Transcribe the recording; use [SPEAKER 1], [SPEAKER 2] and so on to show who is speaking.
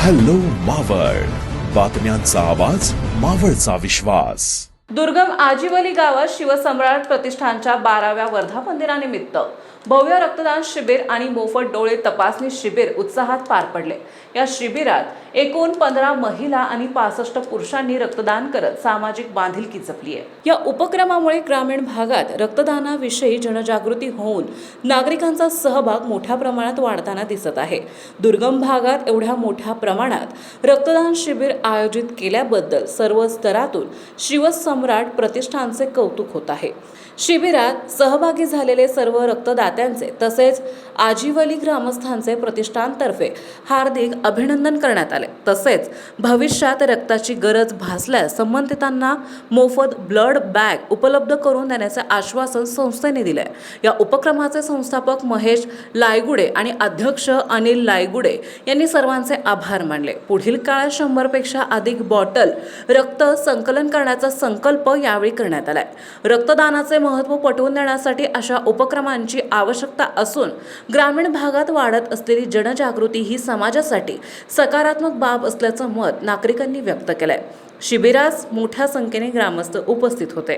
[SPEAKER 1] Hello Maval, बातम्यांचा आवाज, मावळचा विश्वास।
[SPEAKER 2] दुर्गम आजिवली गावात शिवसम्राट प्रतिष्ठानच्या 12व्या वर्धापन दिनानिमित्त भव्य रक्तदान शिबिर आणि मोफत डोळे तपासणी शिबिर उत्साहात पार पडले। या शिबिरात एकूण 15 महिला आणि 65 पुरुषांनी रक्तदान करत सामाजिक बांधिलकी जपली आहे। या उपक्रमामुळे ग्रामीण भागात रक्तदानाविषयी जनजागृती होऊन नागरिकांचा सहभाग मोठ्या प्रमाणात वाढताना दिसत आहे। दुर्गम भागात एवढ्या मोठ्या प्रमाणात रक्तदान शिबिर आयोजित केल्याबद्दल सर्व स्तरातून शिवसम्राट प्रतिष्ठानचे कौतुक होत आहे। शिबिरात सहभागी झालेले सर्व रक्तदात्यांचे तसेच आजिवली ग्रामस्थांचे प्रतिष्ठानतर्फे हार्दिक अभिनंदन करण्यात आले। तसेच भविष्यात रक्ताची गरज भासल्यास संबंधितांना मोफत ब्लड बॅग उपलब्ध करून देण्याचे आश्वासन संस्थेने दिले। या उपक्रमाचे संस्थापक महेश लायगुडे आणि अध्यक्ष अनिल लायगुडे यांनी सर्वांचे आभार मानले। पुढील काळात 100 पेक्षा अधिक बॉटल रक्त संकलन करण्याचा संकल्प यावेळी करण्यात आलाय। रक्तदानाचे महत्त्व पटवून देण्यासाठी अशा उपक्रमांची आवश्यकता असून ग्रामीण भागात वाढत असलेली जनजागृती ही समाजासाठी सकारात्मक बाब असल्याचं मत नागरिकांनी व्यक्त केलंय। शिबिरास मोठ्या संख्येने ग्रामस्थ उपस्थित होते।